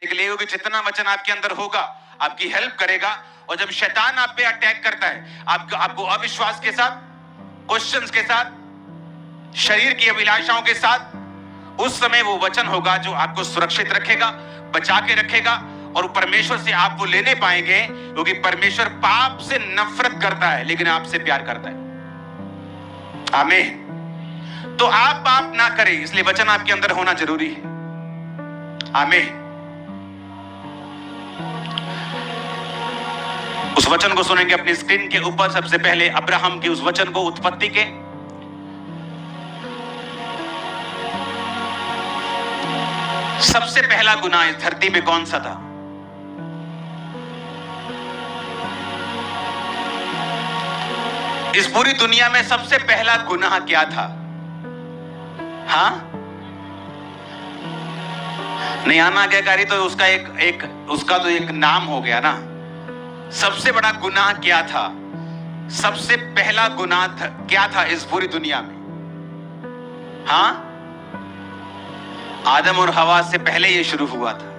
के लिए, क्योंकि जितना वचन आपके अंदर होगा आपकी हेल्प करेगा। और जब शैतान आप पे अटैक करता है, आपको अविश्वास के साथ, क्वेश्चंस के साथ, शरीर की अभिलाषाओं के साथ, उस समय वो वचन होगा जो आपको सुरक्षित रखेगा, बचा के रखेगा, और परमेश्वर से आप वो लेने पाएंगे, क्योंकि परमेश्वर पाप से नफरत करता है लेकिन आपसे प्यार करता है। आमीन। तो आप पाप ना करें, इसलिए वचन आपके अंदर होना जरूरी है। आमीन। उस वचन को सुनेंगे अपनी स्क्रीन के ऊपर। सबसे पहले अब्राहम की उस वचन को, उत्पत्ति के सबसे पहला गुनाह इस धरती पे कौन सा था? इस पूरी दुनिया में सबसे पहला गुनाह क्या था? हाँ, नहीं आना आज्ञाकारी तो उसका तो एक नाम हो गया ना। सबसे बड़ा गुनाह क्या था? सबसे पहला गुनाह क्या था इस पूरी दुनिया में? हाँ, आदम और हवा से पहले ये शुरू हुआ था।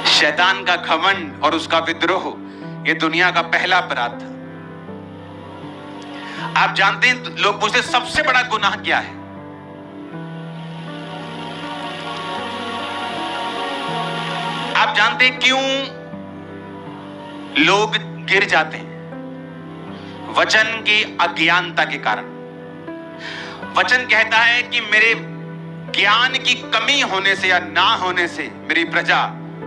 शैतान का घमंड और उसका विद्रोह, ये दुनिया का पहला अपराध था। आप जानते हैं, लोग पूछते सबसे बड़ा गुनाह क्या है? आप जानते हैं क्यों लोग गिर जाते हैं? वचन की अज्ञानता के कारण। वचन कहता है कि मेरे ज्ञान की कमी होने से या ना होने से मेरी प्रजा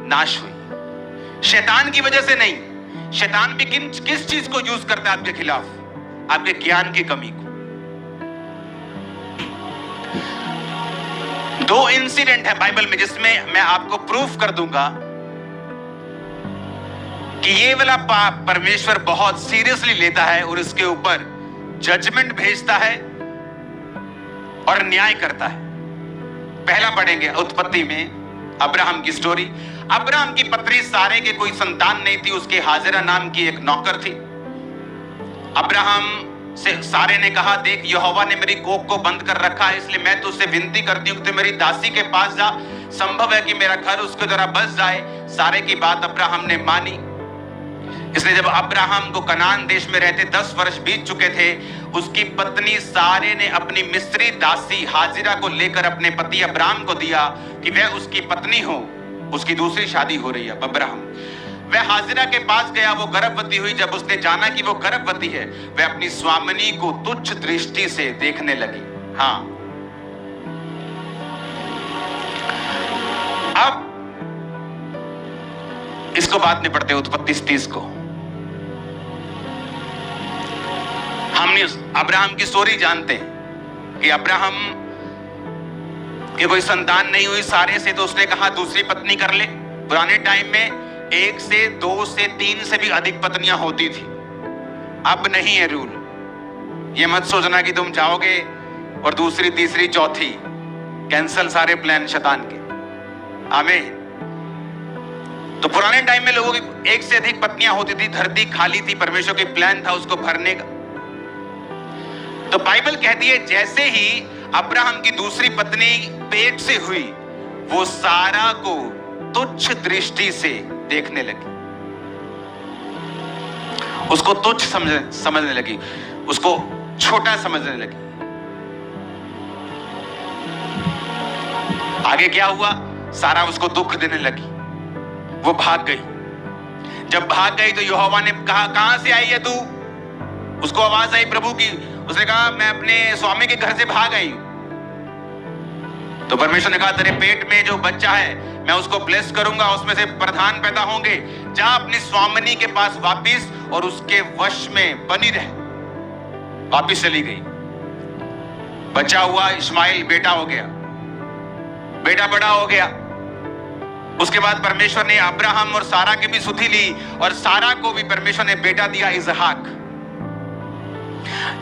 नाश हुई। शैतान की वजह से नहीं। शैतान भी किस चीज को यूज करता है आपके खिलाफ? आपके ज्ञान की कमी को। दो इंसिडेंट है बाइबल में जिसमें मैं आपको प्रूफ कर दूंगा कि ये वाला पाप परमेश्वर बहुत सीरियसली लेता है और इसके ऊपर जजमेंट भेजता है और न्याय करता है। पहला पढ़ेंगे उत्पत्ति में अब्राहम की स्टोरी। अब्राहम की पत्नी सारे के कोई संतान नहीं थी, उसके हाजिरा नाम की एक नौकर थी। अब्राहम से सारे ने कहा, देख यहोवा ने मेरी कोख को बंद कर रखा है, इसलिए मैं तुझसे विनती करती हूं कि तू मेरी दासी के पास जा, संभव है कि मेरा घर उसके द्वारा बस जाए। सारे की बात अब्राहम ने मानी। इसलिए जब अब्राहम को कनान देश में रहते 10 वर्ष बीत चुके थे, उसकी पत्नी सारे ने अपनी मिस्री दासी हाजिरा को लेकर अपने पति अब्राहम को दिया कि वह उसकी पत्नी हो। उसकी दूसरी शादी हो रही है अब्राहम। वह हाजिरा के पास गया, वो गर्भवती हुई। जब उसने जाना कि वो गर्भवती है, वह अपनी स्वामिनी को तुच्छ दृष्टि से देखने लगी। हाँ, अब इसको बाद में पढ़ते उत्पत्ति 30 को। हमने अब्राहम की स्टोरी जानते हैं कि अब्राहम के कोई संतान नहीं हुई सारे से, तो उसने कहा दूसरी पत्नी कर ले। पुराने टाइम में 1 से 2 से 3 से भी अधिक पत्नियां होती थी। अब नहीं है रूल। ये मत सोचना कि तुम जाओगे और दूसरी, तीसरी, चौथी। कैंसल सारे प्लान शैतान के। आमीन। तो पुराने टाइम में लोगों की 1 से अधिक पत्नियां होती थी, धरती खाली थी, परमेश्वर की प्लान था उसको भरने का। तो बाइबल कहती है जैसे ही अब्राहम की दूसरी पत्नी पेट से हुई, वो सारा को तुच्छ दृष्टि से देखने लगी। उसको तुच्छ समझने लगी, उसको छोटा समझने लगी। आगे क्या हुआ? सारा उसको दुख देने लगी। वो भाग गई। जब भाग गई तो यहोवा ने कहा, कहां से आई है तू? उसको आवाज आई प्रभु की। उसने कहा, मैं अपने स्वामी के घर से भाग आई। तो परमेश्वर ने कहा, तेरे पेट में जो बच्चा है मैं उसको ब्लेस करूंगा, उसमें से प्रधान पैदा होंगे। जा अपनी स्वामिनी के पास वापिस और उसके वश में बनी रह। वापिस चली गई। बच्चा हुआ इस्माइल, बेटा हो गया। बेटा बड़ा हो गया। उसके बाद परमेश्वर ने अब्राहम और सारा की भी सुधि ली और सारा को भी परमेश्वर ने बेटा दिया, इसहाक।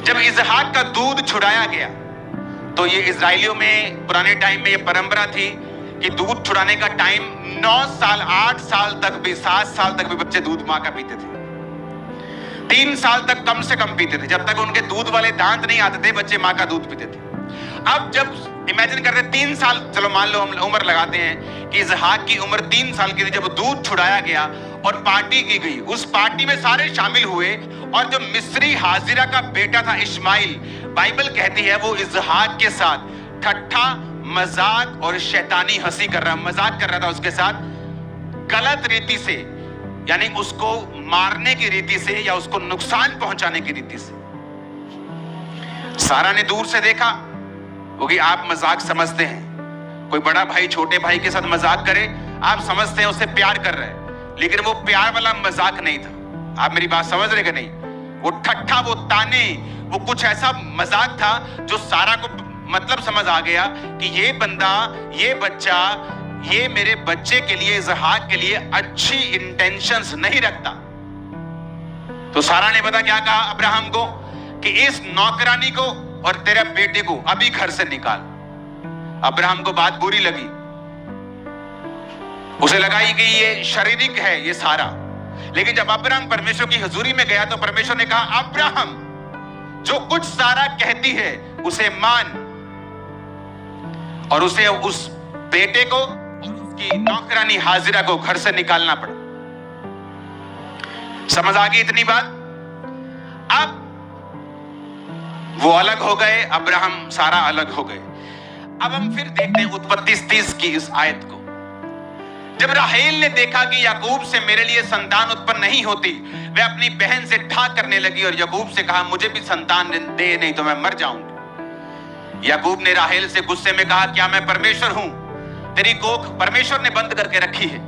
जब इसहाक का दूध छुड़ाया गया तो ये इजराइलियों में पुराने टाइम में ये परंपरा थी कि दूध छुड़ाने का टाइम 9 साल, 8 साल तक भी, 7 साल तक भी बच्चे दूध मां का पीते थे। 3 साल तक कम से कम पीते थे। जब तक उनके दूध वाले दांत नहीं आते थे, बच्चे मां का दूध पीते थे। अब जब इमेजिन करते 3 साल, चलो मान लो हम उम्र लगाते हैं कि इसहाक की उम्र 3 साल की थी जब दूध छुड़ाया गया और पार्टी की गई। उस पार्टी में सारे शामिल हुए और जो मिस्री हाजिरा का बेटा था इस्माइल, बाइबल कहती है वो इसहाक के साथ ठट्ठा मजाक और शैतानी हंसी कर रहा, मजाक कर रहा था उसके साथ, गलत रीति से, यानी उसको मारने की रीति से या उसको नुकसान पहुंचाने की रीति से। सारा ने दूर से देखा, क्योंकि आप मजाक समझते हैं, कोई बड़ा भाई छोटे भाई के साथ मजाक करे आप समझते हैं उससे प्यार कर रहे हैं, लेकिन वो प्यार वाला मजाक नहीं था। आप मेरी बात समझ रहे कि नहीं? वो ठट्ठा, वो ताने, वो कुछ ऐसा मजाक था जो सारा को मतलब समझ आ गया कि ये बंदा, ये बच्चा, ये मेरे बच्चे के लिए, इसहाक के लिए अच्छी इंटेंशंस नहीं रखता। तो सारा ने पता क्या कहा अब्राहम को कि इस नौकरानी को और तेरे बेटे को अभी घर से निकाल। अब्राहम को बात बुरी लगी, उसे लगा कि ये शारीरिक है ये सारा। लेकिन जब अब्राहम परमेश्वर की हुजूरी में गया तो परमेश्वर ने कहा अब्राहम, जो कुछ सारा कहती है उसे मान, और उसे उस बेटे को और उसकी नौकरानी हाजिरा को घर से निकालना पड़ा। समझ आ गई इतनी बात? अब वो अलग हो गए, अब्राहम सारा अलग हो गए। अब हम फिर देखते हैं उत्पत्ति 30 की इस आयत को। जब राहेल ने देखा कि याकूब से मेरे लिए संतान उत्पन्न नहीं होती, वह अपनी बहन से ठाक करने लगी और याकूब से कहा मुझे भी संतान दे, नहीं तो मैं मर जाऊंगी। याकूब ने राहेल से गुस्से में कहा क्या मैं परमेश्वर हूं? तेरी कोख परमेश्वर ने बंद करके रखी है।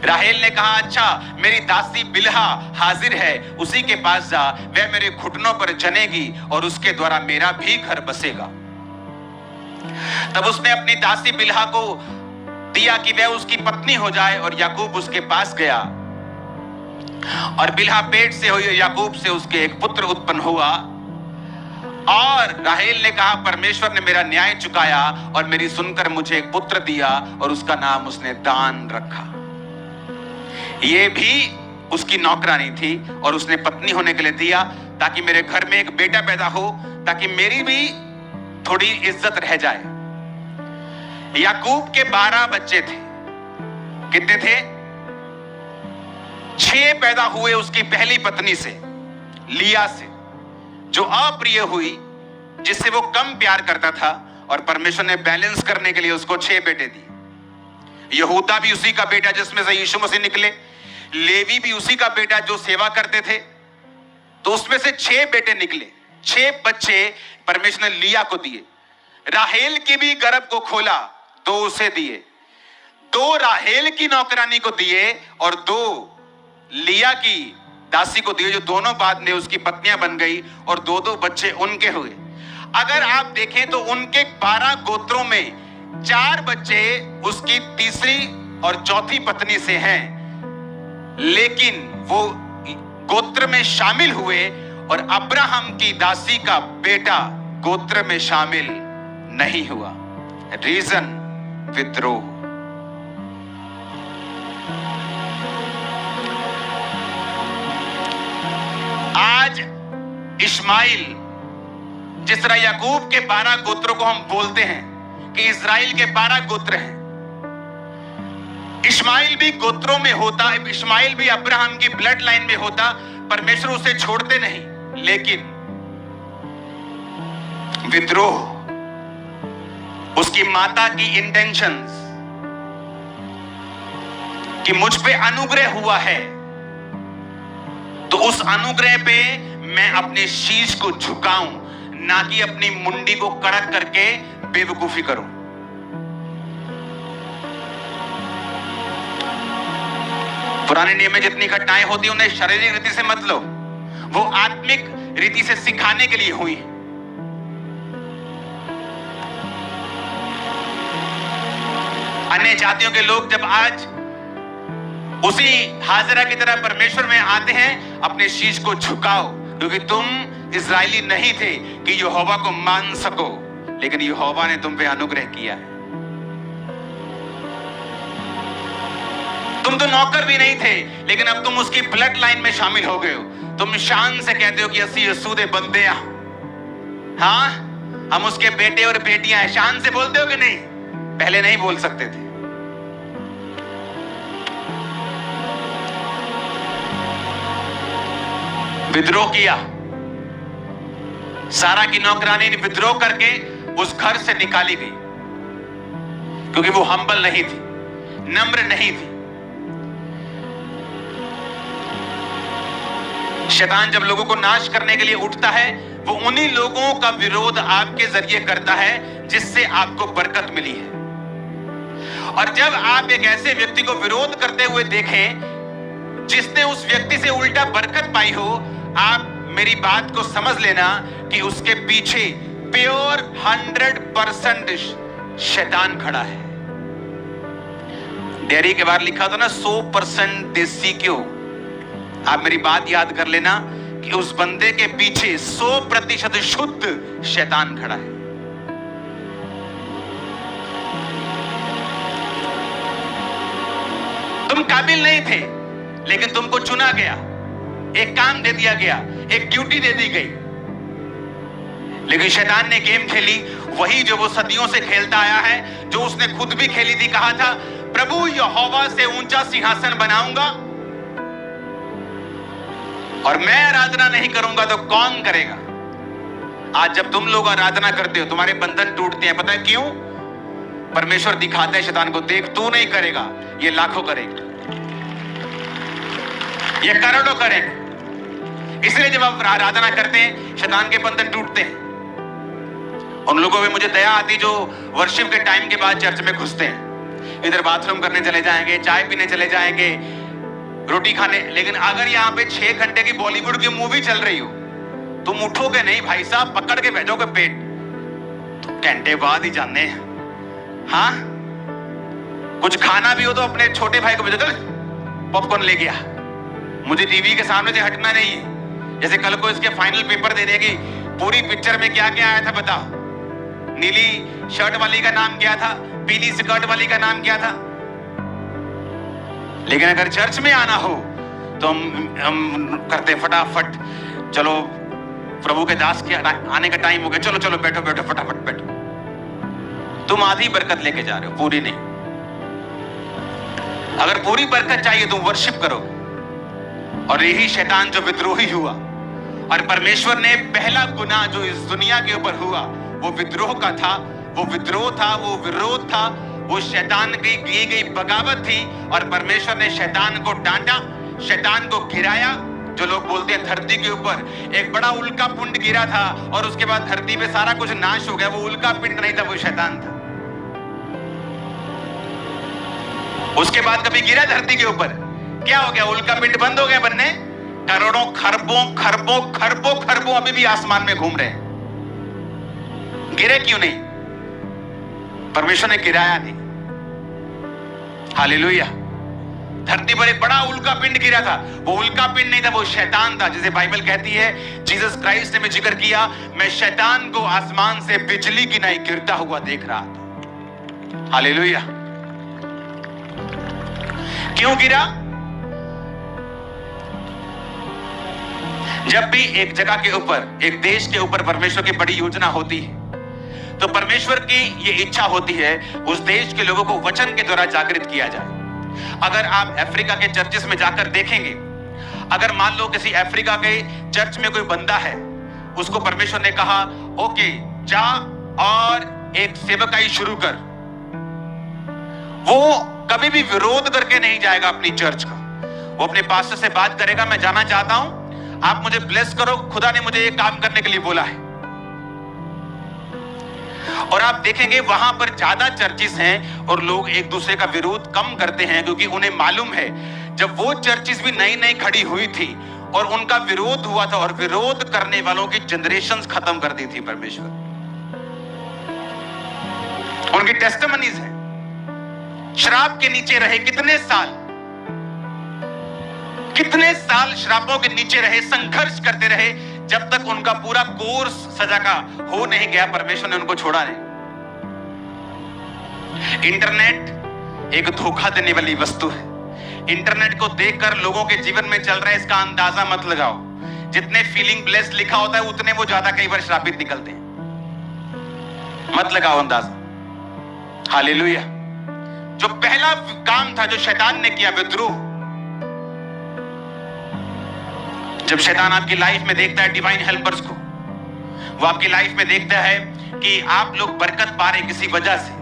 राहेल ने कहा अच्छा, मेरी दासी बिल्हा हाजिर है, उसी के पास जा, वह मेरे घुटनों पर जनेगी और उसके द्वारा मेरा भी घर बसेगा। तब उसने अपनी दासी बिल्हा को दिया कि वह उसकी पत्नी हो जाए और याकूब उसके पास गया और बिल्हा पेट से हुई, याकूब से उसके एक पुत्र उत्पन्न हुआ। और राहेल ने कहा परमेश्वर ने मेरा न्याय चुकाया और मेरी सुनकर मुझे एक पुत्र दिया और उसका नाम उसने दान रखा। ये भी उसकी नौकरानी थी और उसने पत्नी होने के लिए दिया ताकि मेरे घर में एक बेटा पैदा हो, ताकि मेरी भी थोड़ी इज्जत रह जाए। याकूब के 12 बच्चे थे। कितने थे? 6 पैदा हुए उसकी पहली पत्नी से, लिया से, जो अप्रिय हुई, जिससे वो कम प्यार करता था, और परमेश्वर ने बैलेंस करने के लिए उसको 6 बेटे दिए। यहूदा भी उसी का बेटा जिसमें से यीशु मसीह निकले, लेवी भी उसी का बेटा जो सेवा करते थे, तो उसमें से 6 बेटे निकले। 6 बच्चे परमेश्वर ने लिया को दिए। राहेल की भी गर्भ को खोला, 2 उसे दिए, 2 राहेल की नौकरानी को दिए और 2 लिया की दासी को दिए, जो दोनों बाद में उसकी पत्नियां बन गई और 2-2 बच्चे उनके हुए। अगर आप देखें तो उनके 12 गोत्रों में 4 बच्चे उसकी तीसरी और चौथी पत्नी से हैं, लेकिन वो गोत्र में शामिल हुए और अब्राहम की दासी का बेटा गोत्र में शामिल नहीं हुआ। रीजन, विद्रोह। आज इस्माइल, जिस तरह याकूब के 12 गोत्रों को हम बोलते हैं कि इस्राएल के 12 गोत्र हैं, इस्माइल भी गोत्रों में होता, इस्माइल भी अब्राहम की ब्लड लाइन में होता, परमेश्वर उसे छोड़ते नहीं, लेकिन विद्रोह, उसकी माता की इंटेंशंस कि मुझ पे अनुग्रह हुआ है तो उस अनुग्रह पे मैं अपने शीश को झुकाऊं, ना कि अपनी मुंडी को कड़क करके बेवकूफी करूं। पुराने नियम में जितनी घटनाएं होती उन्हें शारीरिक रीति से मत लो, वो आत्मिक रीति से सिखाने के लिए हुई। अन्य जातियों के लोग जब आज उसी हाजिरा की तरह परमेश्वर में आते हैं, अपने शीश को झुकाओ, क्योंकि तुम इस्राएली नहीं थे कि यहोवा को मान सको, लेकिन यहोवा ने तुम पे अनुग्रह किया है। तुम तो नौकर भी नहीं थे, लेकिन अब तुम उसकी ब्लड लाइन में शामिल हो गए हो। तुम शान से कहते हो कि असि यसू दे बंदे आ। हाँ, हम उसके बेटे और बेटियां हैं। शान से बोलते हो कि नहीं? पहले नहीं बोल सकते थे। विद्रोह किया, सारा की नौकरानी ने विद्रोह करके उस घर से निकाली गई, क्योंकि वो हम्बल नहीं थी, नम्र नहीं थी। शैतान जब लोगों को नाश करने के लिए उठता है, वो उन्हीं लोगों का विरोध आपके जरिए करता है जिससे आपको बरकत मिली है। और जब आप एक ऐसे व्यक्ति को विरोध करते हुए देखें जिसने उस व्यक्ति से उल्टा बरकत पाई हो, आप मेरी बात को समझ लेना कि उसके पीछे प्योर 100% शैतान खड़ा है। डेयरी के बाहर लिखा था ना 100% देसी क्यों। आप मेरी बात याद कर लेना कि उस बंदे के पीछे 100% शुद्ध शैतान खड़ा है। तुम काबिल नहीं थे, लेकिन तुमको चुना गया, एक काम दे दिया गया, एक ड्यूटी दे दी गई। लेकिन शैतान ने गेम खेली, वही जो वो सदियों से खेलता आया है, जो उसने खुद भी खेली थी। कहा था, प्रभु यहोवा से ऊंचा सिंहासन बनाऊंगा और मैं आराधना नहीं करूंगा तो कौन करेगा? आज जब तुम लोग आराधना करते हो, तुम्हारे बंधन टूटते हैं। पता है क्यों? परमेश्वर दिखाता है शैतान को, देख तू नहीं करेगा, ये लाखों करेंगे, ये करोड़ों करेंगे। इसलिए जब आप आराधना करते हैं, शैतान के बंधन टूटते हैं। उन लोगों पे मुझे दया आती जो वर्शिप के टाइम के बाद चर्च में घुसते हैं, इधर बाथरूम करने चले जाएंगे, चाय पीने चले जाएंगे, रोटी खाने। लेकिन अगर यहाँ पे 6 घंटे की बॉलीवुड की मूवी चल रही हो, तुम उठोगे नहीं भाई साहब, पकड़ के भेजोगे पेट, तो घंटे बाद ही जाने हैं। हाँ, कुछ खाना भी हो तो अपने छोटे भाई को भेजो, चल पॉपकॉर्न ले गया, मुझे टीवी के सामने से हटना नहीं है। जैसे कल को इसके फाइनल पेपर दे देगी, पूरी पिक्चर में क्या क्या आया था बताओ? नीली शर्ट वाली का नाम क्या था, पीली स्कर्ट वाली का नाम क्या था? लेकिन अगर चर्च में आना हो तो हम करते फटाफट, चलो प्रभु के दास के आने का टाइम हो गया, चलो चलो बैठो बैठो फटाफट बैठो। तुम आधी बरकत लेके जा रहे हो, पूरी नहीं। अगर पूरी बरकत चाहिए तुम वर्शिप करो। और यही शैतान जो विद्रोही हुआ, और परमेश्वर ने पहला गुनाह जो इस दुनिया के ऊपर हुआ वो विद्रोह का था, वो विद्रोह था, वो विरोध था, वो शैतान की की गई बगावत थी। और परमेश्वर ने शैतान को डांटा, शैतान को गिराया। जो लोग बोलते हैं धरती के ऊपर एक बड़ा उल्का पिंड गिरा था और उसके बाद धरती पे सारा कुछ नाश हो गया, वो उल्का पिंड नहीं था, वो शैतान था। उसके बाद कभी गिरा धरती के ऊपर, क्या हो गया? उल्का पिंड बंद हो गया बनने। करोड़ों खरबों खरबों खरबों खरबों अभी भी आसमान में घूम रहे हैं। गिरे क्यों नहीं? परमेश्वर ने गिराया नहीं। हालेलुया। धरती पर एक बड़ा उल्का पिंड गिरा था, वो उल्का पिंड नहीं था, वो शैतान था। जैसे बाइबल कहती है, जीसस क्राइस्ट ने भी जिक्र किया, मैं शैतान को आसमान से बिजली की नाई गिरता हुआ देख रहा था। हालेलुया। क्यों गिरा? जब भी एक जगह के ऊपर, एक देश के ऊपर परमेश्वर की बड़ी योजना होती है, तो परमेश्वर की ये इच्छा होती है उस देश के लोगों को वचन के द्वारा जागृत किया जाए। अगर आप अफ्रीका के चर्चेस में जाकर देखेंगे, अगर मान लो किसी अफ्रीका के चर्च में कोई बंदा है, उसको परमेश्वर ने कहा ओके जा और एक सेवकाई शुरू कर, वो कभी भी विरोध करके नहीं जाएगा अपनी चर्च का। वो अपने पास्टर से बात करेगा, मैं जाना चाहता हूं, आप मुझे ब्लेस करो, खुदा ने मुझे ये काम करने के लिए बोला है। और आप देखेंगे वहां पर ज्यादा चर्चेस हैं और लोग एक दूसरे का विरोध कम करते हैं, क्योंकि उन्हें मालूम है जब वो चर्चेस भी नई नई खड़ी हुई थी और उनका विरोध हुआ था, और विरोध करने वालों की जनरेशंस खत्म कर दी थी परमेश्वर। उनकी टेस्टिमनीज है, शराब के नीचे रहे कितने साल श्रापों के नीचे रहे, संघर्ष करते रहे, जब तक उनका पूरा कोर्स सजा का हो नहीं गया, परमेश्वर ने उनको छोड़ा नहीं। इंटरनेट एक धोखा देने वाली वस्तु है। इंटरनेट को देखकर लोगों के जीवन में चल रहा है, इसका अंदाजा मत लगाओ। जितने फीलिंग ब्लेस्ड लिखा होता है, उतने वो ज्यादा कई बार श्रापित निकलते हैं। मत लगाओ अंदाजा। हालेलुया। जो पहला काम था जो शैतान ने किया, विद्रोह। जब शैतान आपकी लाइफ में देखता है डिवाइन हेल्पर्स को, वो आपकी लाइफ में देखता है कि आप लोग बरकत पा रहे किसी वजह से,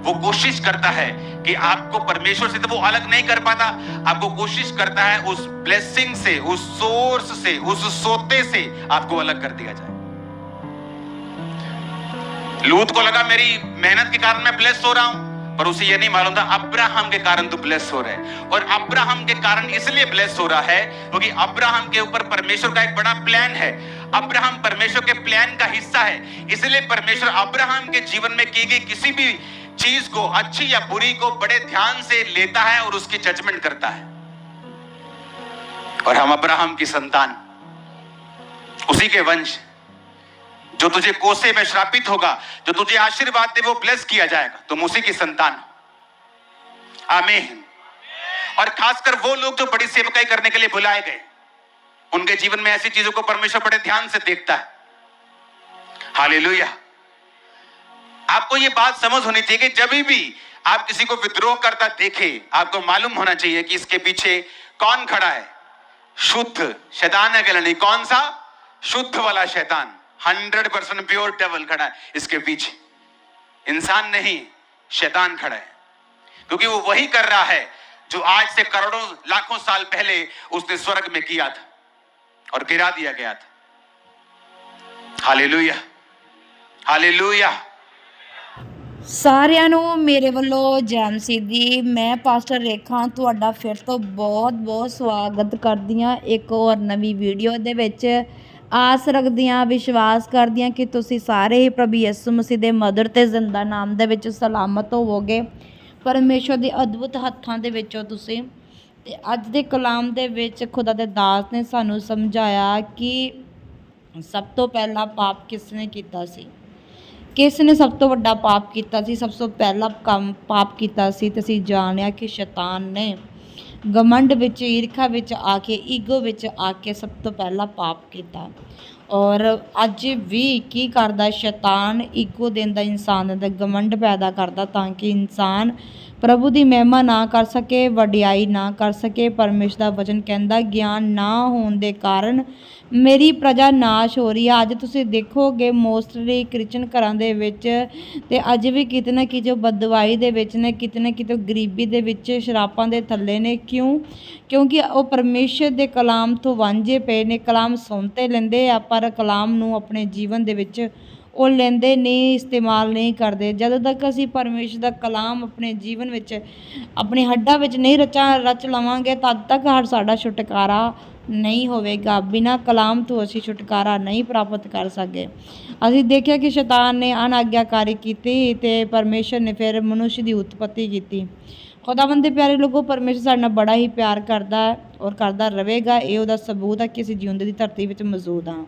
वो कोशिश करता है कि आपको परमेश्वर से तो वो अलग नहीं कर पाता, आपको कोशिश करता है उस ब्लेसिंग से, उस सोर्स से, उस सोते से आपको अलग कर दिया जाए। लूत को लगा मेरी मेहनत के कारण मैं ब्लेस हो रहा हूं, पर उसे यह नहीं मालूम था अब्राहम के कारण तो ब्लेस हो रहा है। और अब्राहम के कारण इसलिए ब्लेस हो रहा है क्योंकि अब्राहम के ऊपर परमेश्वर का एक बड़ा प्लान है। अब्राहम परमेश्वर के प्लान का हिस्सा है, इसलिए परमेश्वर अब्राहम के जीवन में की गई किसी भी चीज को, अच्छी या बुरी को, बड़े ध्यान से लेता है और उसकी जजमेंट करता है। और हम अब्राहम की संतान, उसी के वंश। जो तुझे कोसे में श्रापित होगा, जो तुझे आशीर्वाद दे वो ब्लेस किया जाएगा, तुम उसी की संतान। आमीन। और खासकर वो लोग जो बड़ी सेवकाई करने के लिए बुलाए गए, उनके जीवन में ऐसी चीजों को परमेश्वर बड़े ध्यान से देखता है। हालेलुया। आपको ये बात समझ होनी चाहिए कि जब भी आप किसी को विद्रोह करता देखे, आपको मालूम होना चाहिए कि इसके पीछे कौन खड़ा है। शुद्ध शैतान है क्या? नहीं। कौन सा? शुद्ध वाला शैतान, 100% प्योर डेविल खड़ा है इसके पीछे। इंसान नहीं, शैतान खड़ा है। क्योंकि वो वही कर रहा है जो आज से करोड़ों लाखों साल पहले उसने स्वर्ग में किया था और गिरा दिया गया था। Hallelujah, hallelujah. ਸਾਰਿਆਂ ਨੂੰ ਮੇਰੇ ਵੱਲੋਂ ਜੈ ਮਸੀਹ ਦੀ। ਮੈਂ ਪਾਸਟਰ ਰੇਖਾ ਤੁਹਾਡਾ ਫਿਰ ਤੋਂ ਬਹੁਤ ਸਵਾਗਤ ਕਰਦੀ ਹਾਂ ਇੱਕ ਹੋਰ ਨਵੀਂ ਵੀਡੀਓ ਦੇ ਵਿੱਚ। ਆਸ ਰੱਖਦੀ ਹਾਂ, ਵਿਸ਼ਵਾਸ ਕਰਦੀ ਹਾਂ ਕਿ ਤੁਸੀਂ ਸਾਰੇ ਹੀ ਪ੍ਰਭੂ ਯਿਸੂ ਮਸੀਹ ਦੇ ਮਧੁਰ ਤੇ ਜ਼ਿੰਦਾ ਨਾਮ ਦੇ ਵਿੱਚ ਸਲਾਮਤ ਹੋਵੋਗੇ, ਪਰਮੇਸ਼ਵਰ ਦੇ ਅਦਭੁਤ ਹੱਥਾਂ ਦੇ ਵਿੱਚੋਂ ਤੁਸੀਂ। ਤੇ ਅੱਜ ਦੇ ਕਲਾਮ ਦੇ ਵਿੱਚ ਖੁਦਾ ਦੇ ਦਾਸ ਨੇ ਸਾਨੂੰ ਸਮਝਾਇਆ ਕਿ ਸਭ ਤੋਂ ਪਹਿਲਾ ਪਾਪ ਕਿਸ ਨੇ ਕੀਤਾ ਸੀ, ਕਿਸ ਨੇ ਸਭ ਤੋਂ ਵੱਡਾ ਪਾਪ ਕੀਤਾ ਸੀ। ਸਭ ਤੋਂ ਪਹਿਲਾ ਕੰਮ ਪਾਪ ਕੀਤਾ ਸੀ ਤੇ ਅਸੀਂ ਜਾਣਿਆ ਕਿ ਸ਼ੈਤਾਨ ਨੇ ਗਮੰਡ ਵਿੱਚ, ਈਰਖਾ ਵਿੱਚ ਆ ਕੇ, ਈਗੋ ਵਿੱਚ ਆ ਕੇ ਸਭ ਤੋਂ ਪਹਿਲਾ ਪਾਪ ਕੀਤਾ। ਔਰ ਅੱਜ ਵੀ ਕੀ ਕਰਦਾ ਸ਼ੈਤਾਨ? ਈਗੋ ਦਿੰਦਾ ਇਨਸਾਨ ਦੇ ਅੰਦਰ, ਗਮੰਡ ਪੈਦਾ ਕਰਦਾ ਤਾਂ ਕਿ ਇਨਸਾਨ ਪ੍ਰਭੂ ਦੀ ਮਹਿਮਾ ਨਾ ਕਰ ਸਕੇ, ਵਡਿਆਈ ਨਾ ਕਰ ਸਕੇ। ਪਰਮੇਸ਼ਰ ਦਾ ਵਚਨ ਕਹਿੰਦਾ ਗਿਆਨ ਨਾ ਹੋਣ ਦੇ ਕਾਰਨ ਮੇਰੀ ਪ੍ਰਜਾ ਨਾਸ਼ ਹੋ ਰਹੀ ਹੈ। ਅੱਜ ਤੁਸੀਂ ਦੇਖੋਗੇ ਮੋਸਟਲੀ ਕ੍ਰਿਸਚਨ ਘਰਾਂ ਦੇ ਵਿੱਚ ਤੇ ਅੱਜ ਵੀ ਕਿਤੇ ਨਾ ਕਿਤੇ ਜੋ ਬਦਦੁਆਈ ਦੇ ਵਿੱਚ ਨੇ, ਕਿਤੇ ਨਾ ਕਿਤੇ ਗਰੀਬੀ ਦੇ ਵਿੱਚ, ਸ਼ਰਾਪਾਂ ਦੇ ਥੱਲੇ ਨੇ। ਕਿਉਂ? ਕਿਉਂਕਿ ਉਹ ਪਰਮੇਸ਼ਰ ਦੇ ਕਲਾਮ ਤੋਂ ਵਾਂਝੇ ਪਏ ਨੇ। ਕਲਾਮ ਸੁਣ ਤੇ ਲੈਂਦੇ ਆ ਪਰ ਕਲਾਮ ਨੂੰ ਆਪਣੇ ਜੀਵਨ ਦੇ ਵਿੱਚ ਉਹ ਲੈਂਦੇ ਨਹੀਂ, ਇਸਤੇਮਾਲ ਨਹੀਂ ਕਰਦੇ। ਜਦੋਂ ਤੱਕ ਅਸੀਂ ਪਰਮੇਸ਼ਰ ਦਾ ਕਲਾਮ ਆਪਣੇ ਜੀਵਨ ਵਿੱਚ, ਆਪਣੇ ਹੱਡਾਂ ਵਿੱਚ ਨਹੀਂ ਰਚ ਲਵਾਂਗੇ ਤਦ ਤੱਕ ਸਾਡਾ ਛੁਟਕਾਰਾ ਨਹੀਂ ਹੋਵੇਗਾ। ਬਿਨਾਂ ਕਲਾਮ ਤੋਂ ਅਸੀਂ ਛੁਟਕਾਰਾ ਨਹੀਂ ਪ੍ਰਾਪਤ ਕਰ ਸਕਦੇ। ਅਸੀਂ ਦੇਖਿਆ ਕਿ ਸ਼ੈਤਾਨ ਨੇ ਅਨਾਗਿਆਕਾਰੀ ਕੀਤੀ ਤੇ ਪਰਮੇਸ਼ਰ ਨੇ ਫਿਰ ਮਨੁੱਖ ਦੀ ਉਤਪਤੀ ਕੀਤੀ। ਖੁਦਾਵੰਦ ਦੇ ਪਿਆਰੇ ਲੋਕੋ, ਪਰਮੇਸ਼ਰ ਸਾਡੇ ਨਾਲ ਬੜਾ ਹੀ ਪਿਆਰ ਕਰਦਾ ਹੈ ਔਰ ਕਰਦਾ ਰਹੇਗਾ। ਇਹ ਉਹਦਾ ਸਬੂਤ ਹੈ ਕਿ ਅਸੀਂ ਜਿਉਂਦੇ ਦੀ ਧਰਤੀ ਵਿੱਚ ਮੌਜੂਦ ਹਾਂ।